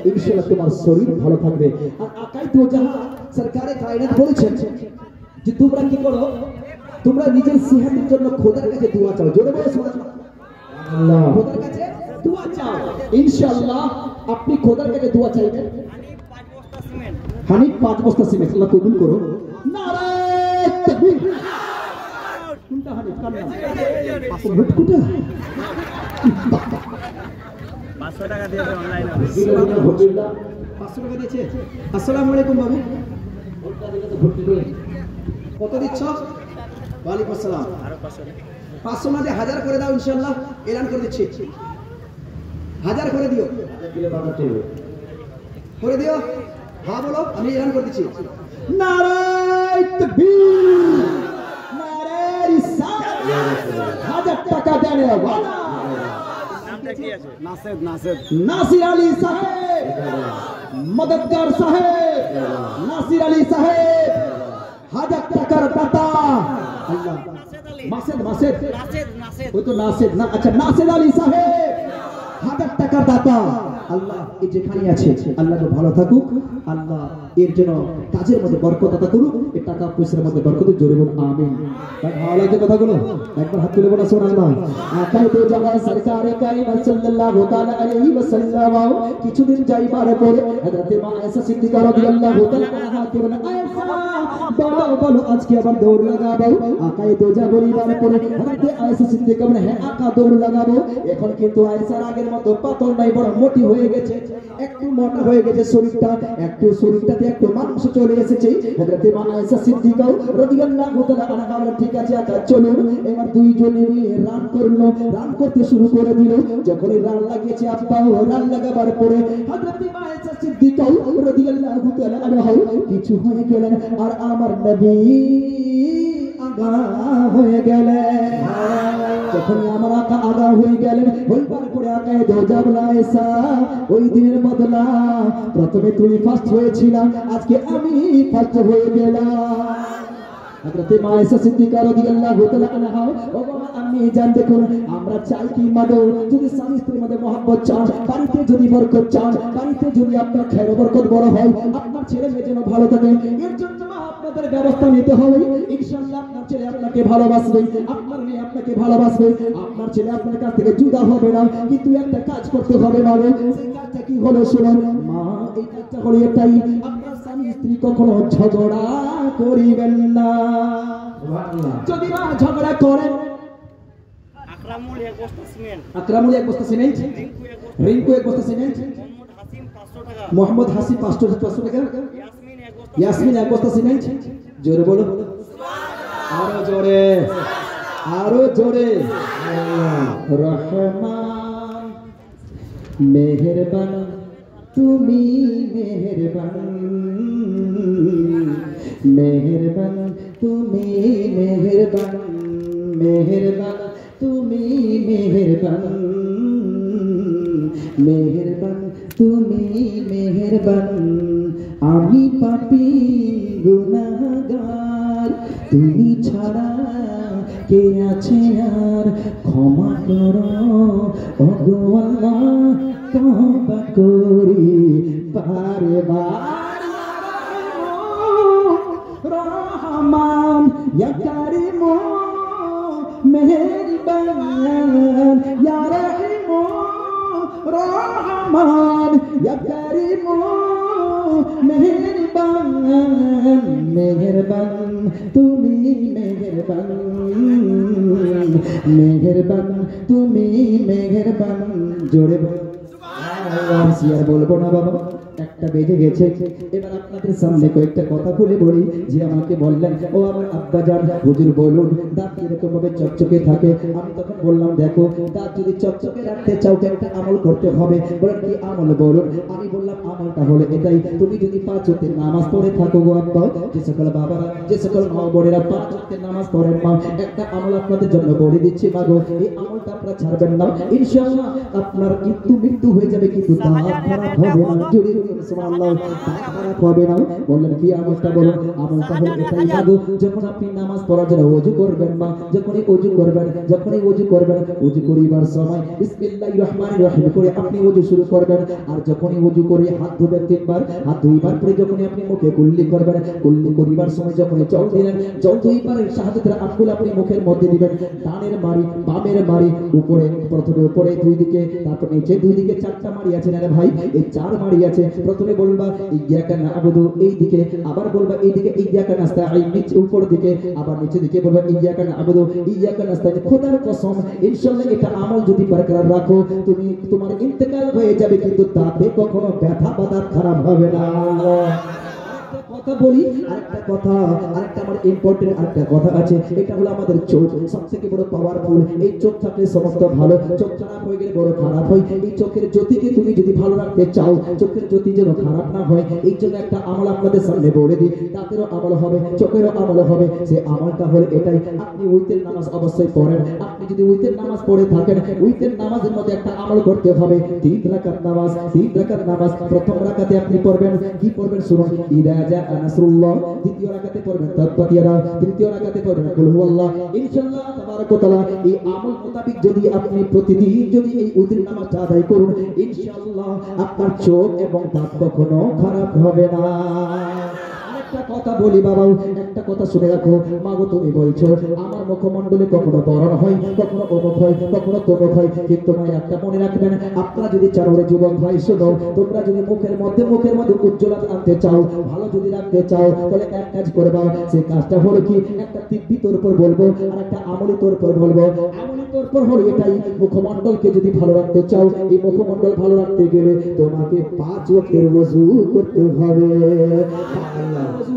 इंशाल्लाह तुम्हार शरीर ভালো থাকবে। আর আকাই তো যাহা সরকারে কায়নাত বলেছেন যে তোমরা কি করো, তোমরা নিজের সেহতের জন্য খোদার কাছে দোয়া চাও। জোরে বলো সুবহানাল্লাহ। খোদার কাছে দোয়া চাও, ইনশাআল্লাহ আপনি খোদার কাছে দোয়া চাইবেন। হানিফ 5 বস্তা সিমেন্ট আল্লাহ কবুল করো। নারে তাকবীর। কোনটা হানিফ কার নাম? 500 কোটা 500 টাকা দিয়েছে অনলাইনে। 500 টাকা দিয়েছে। আসসালামু আলাইকুম বাবু। কত দিচ্ছ? ওয়ালাইকুম আসসালাম। আরো 500 500 না দিয়ে 1000 করে দাও, ইনশাআল্লাহ এলান করে দিচ্ছি। 1000 করে দিও, করে দিও। হ্যাঁ বলো, আমি এলান করে দিচ্ছি। নারে তাকবীর, নারে রিসালাত। 1000 টাকা দেন ওয়ালা। নামটা কি আছে? নাসির আলী সাহেব, মদদগার সাহেব, নাসির আলী সাহেব 1000 টাকার দাতা। আল্লাহ মাসেদ ওই তো নাসেদ না, আচ্ছা নাসেদ আলী সাহেব 1000 টাকার দাতা। আল্লাহ এই যেখানে আছে আল্লাহ ভালো থাকুক, আল্লাহ এর জন্য কাজের মধ্যে বরকত দাতা করুক, এই টাকা পয়সার মধ্যে বরকত জোরে বলুন আমিন। ভালো লাগে কথাগুলো, একবার হাত তুলে বলো সুবহানাল্লাহ। আকাই তো জানা সরকারে কায়নাত সাল্লাল্লাহু তাআলা আলাইহি ওয়াসাল্লাম কিছুদিন যাইবার পরে হযরত মা আয়েশা সিদ্দিকা রাদিয়াল্লাহু তাআলা আনহা কে বলে, আয়েশা বলো আজকে আবার দৌড় লাগাবো? আকাই তো যা বলিবার পরে হযরত আয়েশা সিদ্দিকা বলে, হ্যাঁ আকা দৌড় লাগাবো। এখন কিন্তু আয়েশার আগের মতো পাতল নাই, বড় মোটি হয়ে গেছে, একটু মোটা হয়ে গেছে শরীরটা, একটু শরীরটাতে একটু মাংস চলে এসেছে। হযরত মা আয়েশা সিদ্দিকা রাদিয়াল্লাহু তাআলা আনহা বলে, ঠিক আছে আকা চলুন। এবার দুইজনে মিলে রান করলো, রান করতে শুরু করে দিল। যখনই রান লাগিয়েছে আব্বাও রান লাগাবার পরে হযরত মা আয়েশা সিদ্দিকা রাদিয়াল্লাহু তাআলা আনহা কিছু হয়ে গেলেন, আর আমার নবী আগা হয়ে গেলেন। যখন আমার আকা আগা হয়ে গেলেন, হইবার পরে আকায় দরজা বলা, আয়েশা ওই দিনের বদলা প্রথমে তুমি ফার্স্ট হয়েছিলা, আজকে আমি ফার্স্ট হয়ে গেলাম। হযরত মা আয়েশা সিদ্দিকা রাদিয়াল্লাহু তাআলা আনহা ও বাবা আমি জান, দেখুন আমরা চাই কি মাগো, যদি স্বামী স্ত্রীর মধ্যে মহব্বত চান, বাড়িতে যদি বরকত চান, বাড়িতে যদি আপনার খায়ের বরকত বড় হয়, আপনার ছেলে মেয়ে যেন ভালো থাকে, এর জন্য আপনাদের ব্যবস্থা নিতে হবে। ইনশাআল্লাহ আপনার ছেলে আপনাকে ভালোবাসবে, আপনার মেয়ে আপনাকে ভালোবাসবে, আপনার ছেলে আপনার কাছ থেকে জুদা হবে না। কিন্তু একটা কাজ করতে হবে মাগো, সেই কাজটা কি হলো শুনুন মা, এই কাজটা হলো এটাই, আপনার স্বামী স্ত্রী কখনো ঝগড়া করিবেন না। যদি মা ঝগড়া করেন, আকরামুল 1 বস্তা সিমেন্ট, আকরামুল 1 বস্তা সিমেন্ট, রিঙ্কু 1 বস্তা সিমেন্ট, মোহাম্মদ হাসিম 500 টাকা, ইয়াসমিন 1 বস্তা সিমেন্ট। জোরে বলো আরো জোরে, আরো জোরে। রহমান মেহেরবান, তুমি মেহেরবান, মেহেরবান তুমি মেহেরবান, মেহেরবান তুমি মেহেরবান, মেহেরবান তুমি মেহেরবান। আমি পাপী গুনাহগার, তুমি ছাড়া কে আছে আর, ক্ষমা করো ওগো আল্লাহ, তওবা করি বারে বার। রহমান ইয়া কারিম মেহেরবান, ইয়া রহিম রহমান, ইয়া কারিম মেহেরবান, মেহেরবান তুমি মেহেরবান, মেহেরবান তুমি মেহেরবান। জোরে বল সুবহানাল্লাহ। বলবো না বাবা, একটা বেজে গেছে। এবার আপনাদের সামনে কয়েকটা কথা বলে বলি। যে আমাকে বললেন, ও আমার আব্বা জান হুজুর বলুন দাঁত এরকম ভাবে চকচকে থাকে। আমি তখন বললাম, দেখো দাঁত যদি চকচকে রাখতে চাও একটা আমল করতে হবে। বলেন কি আমল বলুন? আমি বললাম আমলটা হলো এটাই, তুমি যদি 5 ওয়াক্তের নামাজ পড়ে থাকো গো আব্বা, যে সকল বাবারা, যে সকল মা বোনেরা 5 ওয়াক্তের নামাজ পড়েন মা, একটা আমল আপনাদের জন্য বলে দিচ্ছি মা গো, এই আমলটা আপনারা ছাড়বেন না, ইনশাআল্লাহ আপনার মৃত্যু হয়ে যাবে কিন্তু দাঁত খারাপ হবে না। সুবহানাল্লাহ খারাপ হবে না বললেন কি আমলটা বলুন আমলটা হলো এটাই মাগো যখন আপনি নামাজ পড়ার জন্য ওযু করবেন মা যখনই ওযু করবেন ওযু করিবার সময় বিসমিল্লাহির রহমানির রহিম করে আপনি ওযু শুরু করবেন আর যখনই ওযু করে হাত ধুবেন তিনবার হাত ধুইবার পরে যখনই আপনি মুখে কুল্লি করবেন কুল্লি করিবার সময় যখনই জল দিলেন জল দুইবারের সাহায্যে আঙ্গুল আপনি মুখের মধ্যে দিবেন ডানের মারি বামের মারি উপরে প্রথমে উপরে দুই দিকে তারপর নিচে দুই দিকে চারটা মারি আছে না রে ভাই এই চার মারি আছে প্রথমে বলবা ইয়্যাকা না'বুদু এই দিকে আবার বলবা এই দিকে ইয়্যাকা নাস্তাঈন নিচে উপর দিকে আবার নিচে দিকে বলবা ইয়্যাকা না'বুদু ইয়্যাকা নাস্তাঈন খোদার কসম ইনশাআল্লাহ এটা আমল যদি বরকরার রাখো তুমি তোমার ইন্তেকাল হয়ে যাবে কিন্তু তাতে কখনো ব্যথা বাধা খারাপ হবে না কথা বলি আরেকটা কথা আরেকটা আমার ইম্পর্টেন্ট আরেকটা কথা আছে এটা হলো আমাদের চোখ সবথেকে বড় পাওয়ারফুল এই চোখ থাকলে সমস্ত ভালো চোখ খারাপ হয়ে গেলে বড় খারাপ হয় এই চোখের জ্যোতিকে তুমি যদি ভালো রাখতে চাও চোখের জ্যোতি যেন খারাপ না হয় এই জন্য একটা আমল আপনাদের সামনে বলে দিই তাদেরও আমল হবে চোখেরও আমল হবে সে আমলটা হলো এটাই আপনি উইতের নামাজ অবশ্যই পড়েন আপনি যদি উইতের নামাজ পড়ে থাকেন উইতের নামাজের মধ্যে একটা আমল করতে হবে 3 রাকাত নামাজ প্রথম রাকাতে আপনি পড়বেন কি পড়বেন শুনুন ইদা জা নাসরুল্লাহ দ্বিতীয় রাকাতে পড়বেন তাব্বাত ইয়াদা তৃতীয় রাকাতে পড়বেন কুল হুয়াল্লাহ ইনশাআল্লাহ তাবারাক ওয়া তাআলা এই আমল মোতাবেক যদি আপনি প্রতিদিন যদি এই উযুর নামাজটা আদায় করুন ইনশাআল্লাহ আপনার চোখ এবং দাঁত কখনো খারাপ হবে না একটা কথা বলি বাবা একটা কথা শুনে রাখো মাগো তুমি বলছো আমার মুখমণ্ডলে কখনো বরণ হয় কখনো অমুক হয় কখনো তমুক হয় কিন্তু ভাই একটা মনে রাখবেন আপনারা যদি চাও রে যুবক ভাই শোনো তোমরা যদি মুখের মধ্যে উজ্জ্বলতা আনতে চাও ভালো যদি রাখতে চাও তাহলে এক কাজ করবা সেই কাজটা হলো কি একটা তিব্বি তোর উপর বলবো আর একটা আমলি তোর উপর বলবো আমলি তোর উপর হলো এটাই মুখমণ্ডলকে যদি ভালো রাখতে চাও এই মুখমণ্ডল ভালো রাখতে গেলে তোমাকে 5 ওয়াক্তের ওযু করতে হবে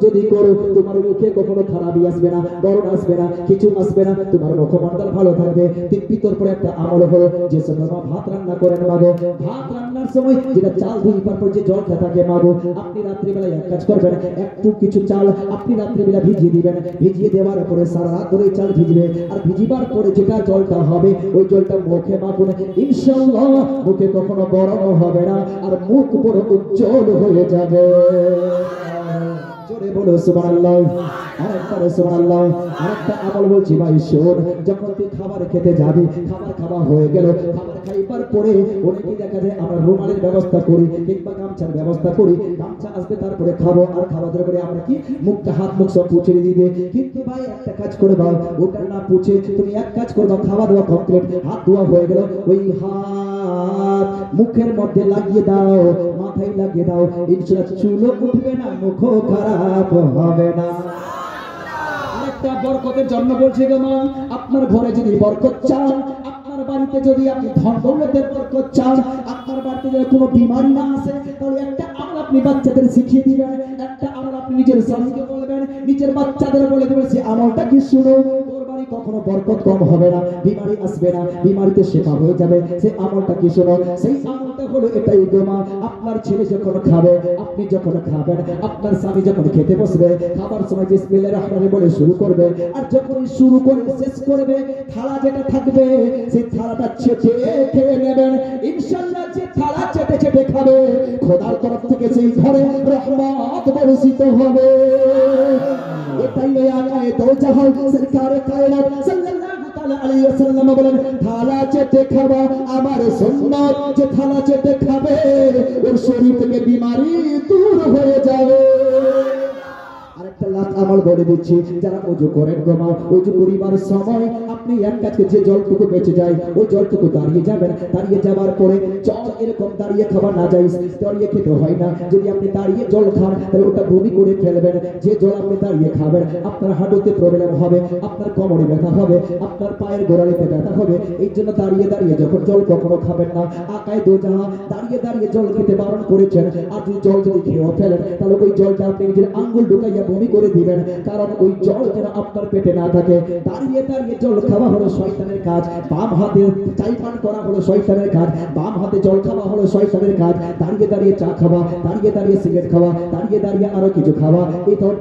যদি করো তোমার মুখে কখনো খারাপই আসবে না বরণ আসবে না কিছু আসবে না তোমার মুখমণ্ডল ভালো থাকবে তিব্বি তোর উপর একটা আমল হলো যে সময় ভাত রান্না করেন মাগো ভাত রান্নার সময় যেটা চাল ধুইবার পর যে জলটা থাকে মাগো আপনি রাত্রিবেলা এক কাজ করবেন একটু কিছু চাল আপনি রাত্রিবেলা ভিজিয়ে দিবেন ভিজিয়ে দেওয়ার পরে সারা রাত ধরে চাল ভিজবে আর ভিজিবার পরে যেটা জলটা হবে ওই জলটা মুখে মাখুন ইনশাআল্লাহ মুখে কখনো বরণ হবে না আর মুখ বড় উজ্জ্বল হয়ে যাবে জোরে বলো সুবহানাল্লাহ আরেকবার সুবহানাল্লাহ আরেকটা আমল বলছি ভাই শোন যখন তুই খাবার খেতে যাবি খাবার খাওয়া হয়ে গেল খাবার খাইবার পরে অনেকে দেখা যায় আমরা রুমালের ব্যবস্থা করি কিংবা গামছার ব্যবস্থা করি গামছা আসবে তারপরে খাবো আর খাওয়ার পরে আমরা কি মুখটা হাত মুখ সব মুছে দিবে কিন্তু ভাই একটা কাজ করে দাও ওটা না পুছে তুমি এক কাজ করবে খাওয়া দাওয়া কমপ্লিট হাত ধোয়া হয়ে গেল ওই হাত মুখের মধ্যে লাগিয়ে দাও মাথায় লাগিয়ে দাও ইনশাআল্লাহ চুলও উঠবে না মুখও খারাপ হবে না আরেকটা বরকতের জন্য বলছি গো মা আপনার ঘরে যদি বরকত চান আপনার বাড়িতে যদি আপনি ধন দৌলতের বরকত চান আপনার বাড়িতে যদি কোনো বিমারি না আসে তাহলে একটা আমল আপনি বাচ্চাদের শিখিয়ে দিবেন একটা আমল আপনি নিজের স্বামীকে বলবেন নিজের বাচ্চাদের বলে দেবেন সে আমলটা কি শুনো কখনো বরকত কম হবে না বিমারি আসবে না বিমারিতে শেফা হয়ে যাবে সেই আমলটা কি শোনো সেই আমলটা হলো এটাই গোমা আপনার ছেলে যখন খাবে আপনি যখন খাবেন আপনার স্বামী যখন খেতে বসবে খাবার সময় বিসমিল্লাহির রহমানির বলে শুরু করবে আর যখন শুরু করে শেষ করবে থালা যেটা থাকবে সেই থালাটা চেটে খেয়ে নেবেন ইনশাআল্লাহ যে থালা চেটে চেটে খাবে খোদার তরফ থেকে সেই ঘরে রহমত বর্ষিত হবে এটাই আয়ায়ে দো জাহান সরকারে কায়নাত সাল্লাল্লাহু তাআলা আলাইহি ওয়াসাল্লাম বলেন থালা চেটে খাওয়া আমার সুন্নাত যে থালা চেটে খাবে ওর শরীর থেকে বিমারি দূর হয়ে যাবে আরেকটা লাস্ট আমল বলে দিচ্ছি যারা ওযু করেন গোমা ওযু করিবার সময় আপনি এক কাজকে যে জলটুকু বেঁচে যায় ওই জলটুকু দাঁড়িয়ে যাবেন দাঁড়িয়ে যাওয়ার পরে জল এরকম দাঁড়িয়ে খাওয়া না যায় দাঁড়িয়ে খেতে হয় না যদি আপনি দাঁড়িয়ে জল খান তাহলে ওটা বমি করে ফেলবেন যে জল আপনি দাঁড়িয়ে খাবেন আপনার হাঁটুতে প্রবলেম হবে আপনার কোমরে ব্যথা হবে আপনার পায়ের গোড়ালিতে ব্যথা হবে এই জন্য দাঁড়িয়ে দাঁড়িয়ে যখন জল কখনো খাবেন না আকায় দোজাহা দাঁড়িয়ে দাঁড়িয়ে জল খেতে বারণ করেছেন আর জল যদি খেয়েও ফেলেন তাহলে ওই জলটা আপনি নিজের আঙ্গুল ঢুকাইয়া বমি করে দিবেন কারণ ওই জল যেন আপনার পেটে না থাকে দাঁড়িয়ে দাঁড়িয়ে জল খাওয়া হলো শয়তানের কাজ, বাম হাতে চাই পান করা হলো শয়তানের কাজ, বাম হাতে জল খাওয়া হলো শয়তানের কাজ, দাঁড়িয়ে দাঁড়িয়ে চা খাওয়া, দাঁড়িয়ে দাঁড়িয়ে সিগারেট খাওয়া, দাঁড়িয়ে দাঁড়িয়ে আরো কিছু খাওয়া,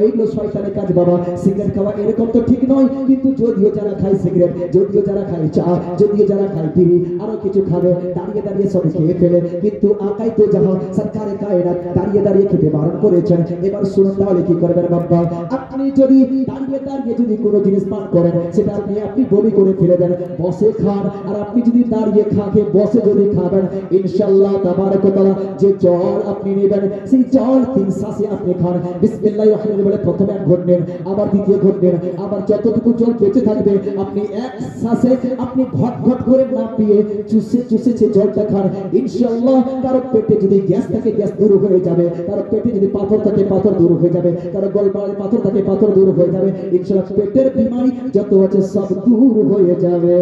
এইগুলো শয়তানের কাজ বাবা। সিগারেট খাওয়া এরকম তো ঠিক নয়, কিন্তু যদিও যারা খায় সিগারেট, যদিও যারা খায় চা, যদিও যারা খায় বিড়ি, আরো কিছু খাবে, দাঁড়িয়ে দাঁড়িয়ে সব খেয়ে ফেলে। কিন্তু আকাই তো যাহা সরকারে কায়নাত দাঁড়িয়ে দাঁড়িয়ে খেতে বারণ করেছেন। এবার শুনুন তাহলে কি করবেন বাবা। আপনি যদি দাঁড়িয়ে দাঁড়িয়ে যদি কোনো জিনিস পান করেন, সেটা আপনি বমি করে ফেলে দেন, বসে খান। আর আপনি যদি দাঁড়িয়ে খাকে বসে যদি খাবেন, ইনশাআল্লাহ তাবারক ওয়া তাআলা যে জল আপনি নেবেন, সেই জল 3 শ্বাসে আপনি খান। বিসমিল্লাহির রহমানির রহিম বলে প্রথমে এক ঘট নেন, আবার দ্বিতীয় ঘট নেন, আবার যতটুকু জল বেঁচে থাকবে আপনি এক শ্বাসে আপনি ঘট ঘট করে না পিয়ে চুষে চুষে সে জলটা খান। ইনশাআল্লাহ কারো পেটে যদি গ্যাস থাকে গ্যাস দূর হয়ে যাবে, কারো পেটে যদি পাথর থাকে পাথর দূর হয়ে যাবে, কারো গলবারে পাথর থাকে পাথর দূর হয়ে যাবে। ইনশাআল্লাহ পেটের বিমারি যত আছে সব দূর হয়ে যাবে।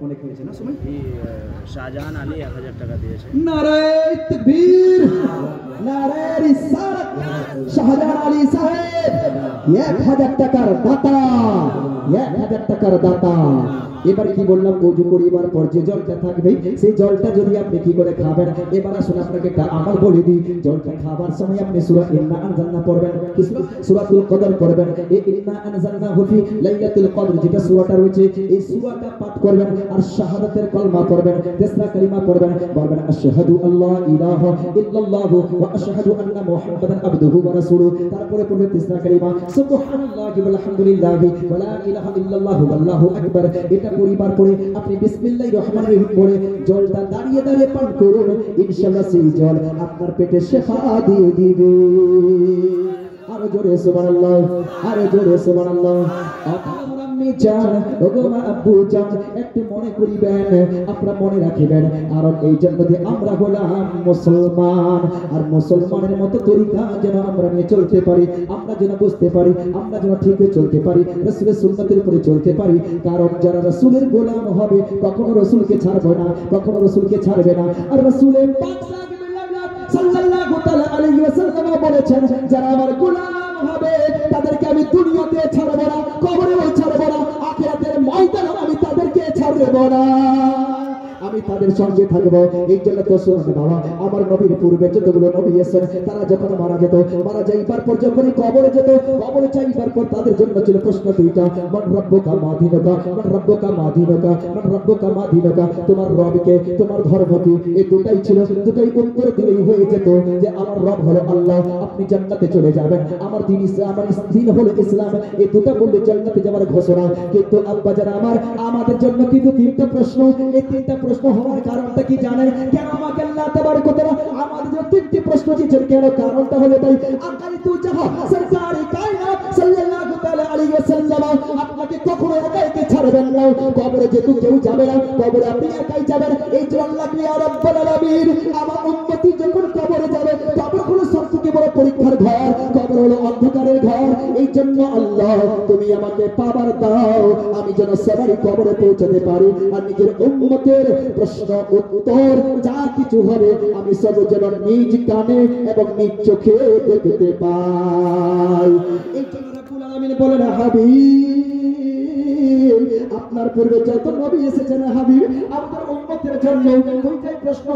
অনেক হয়েছে না সময়। শাহজাহান আলী 1000 টাকা দিয়েছে। নারায়ে তাকবীর, নারায়ে রিসালাত। শাহজাহান আলী সাহেব 1000 টাকার দাতা, 1000 টাকার দাতা। এবার কি বললাম, ওযু করিবার পর যে জলটা থাকবে সেই জলটা যদি আপনি কি করে খাবেন। এবার আসুন আপনাকে একটা আমল বলে দিই। জলটা খাবার সময় আপনি সূরা ইন্না আনজালনা পড়বেন, কি সূরাতুল কদর পড়বেন। এই ইন্না আনজালনাহু ফি লাইলাতুল কদর যেটা সূরাটা রয়েছে, এই সূরাটা পাঠ করবেন আর শাহাদাতের কলমা পড়বেন, তেসরা কালিমা পড়বেন, বলবেন আশহাদু আল্লা ইলাহা ইল্লাল্লাহু ওয়া আশহাদু আন্না মুহাম্মাদান আবদুহু ওয়া রাসূলুহু। তারপরে পড়বেন তেসরা কালিমা সুবহানাল্লাহি ওয়া আলহামদুলিল্লাহি ওয়া লা ইলাহা ইল্লাল্লাহু আল্লাহু আকবার। এটা পরিবার পড়ে আপনি বিসমিল্লাহির রহমানির রহিম পড়ে জলটা দাঁড়িয়ে দাঁড়িয়ে পান করুন। ইনশাআল্লাহ সেই জল আপনার পেটে শিফা দিয়ে দিবে। আরো জোরে সুবহানাল্লাহ, আরো জোরে সুবহানাল্লাহ। আপনারা আম্মি জান, ওগো মা আব্বু জান, একটু মনে করিবেন, আপনারা মনে রাখিবেন। আর এই জন্য যে আমরা হলাম মুসলমান, আর মুসলমানের মতো তরিকা যেন আমরা নিয়ে চলতে পারি, আমরা যেন বুঝতে পারি, আমরা যেন ঠিক চলতে পারি, রাসূলের সুন্নাতের উপরে চলতে পারি। কারণ যারা রাসূলের গোলাম হবে কখনো রাসূলকে ছাড়বে না, কখনো রাসূলকে ছাড়বে না। আর রাসূলের পাক সাল্লাল্লাহু তাআলা আলাইহি ওয়াসাল্লাম বলেছেন, যারা আমার গোলাম হবে তাদেরকে আমি দুনিয়াতে ছাড়ব না, কবরেও ছাড়ব না, আখিরাতের ময়দানে আমি তাদেরকে ছাড়ব না, আমি তাদের সঙ্গে থাকবো। এই জন্য তো শুনুন বাবা, আমার নবীর পূর্বে যতগুলো নবী এসেছেন তারা যখন মারা যেত, মারা যাইবার পর যখনই কবরে যেত, কবরে যাইবার পর তাদের জন্য ছিল প্রশ্ন দুইটা, মান রব্বুকা মা দীনুকা, মান রব্বুকা মা দীনুকা, মান রব্বুকা মা দীনুকা, তোমার রবকে, তোমার ধর্ম কি। এই দুটাই ছিল, দুটাই উত্তর দিলেই হয়ে যেত যে আমার রব হলো আল্লাহ, আপনি জান্নাতে চলে যাবেন, আমার দিন আমার দিন হলো ইসলাম। এই দুটো বললে জান্নাতে যাওয়ার ঘোষণা। কিন্তু আব্বা যারা আমাদের জন্য কিন্তু 3টা প্রশ্ন। এই 3টা প্রশ্ন হওয়ার কারণটা কি জানেন? কেন আমাকে আল্লাহ তাবারক ওয়া তাআলা আমাদের জন্য 3টি প্রশ্ন দিয়েছেন? কেন? কারণটা হলো ভাই আকাই তু জাহা সরকারি কায়নাত সাল্লাল্লাহু তাআলা আলাইহি ওয়াসাল্লাম আপনাকে কখনো একাই ছাড়বেন না। কবরে যেহেতু কেউ যাবে না, কবরে আপনি একাই যাবেন। এই জন্য আল্লাহ ইয়া রাব্বুল আলামিন আমার উম্মতি যখন কবরে যাবে, কবর হলো সবথেকে বড় পরীক্ষার ঘর, কবর হলো অন্ধকারের ঘর। এই জন্য আল্লাহ তুমি আমাকে পাওয়ার দাও, আমি যেন সবারই কবরে পৌঁছাতে পারি, আর নিজের উম্মতের প্রশ্ন উত্তর যা কিছু হবে আমি সব যেন নিজ কানে এবং নিজ চোখে দেখতে পাই। এই জন্য রাব্বুল আলামিন বলেন, হাবিব আপনার পূর্বে যত নবী এসেছেন হাবিব আপনার উম্মতের জন্য দুইটাই প্রশ্ন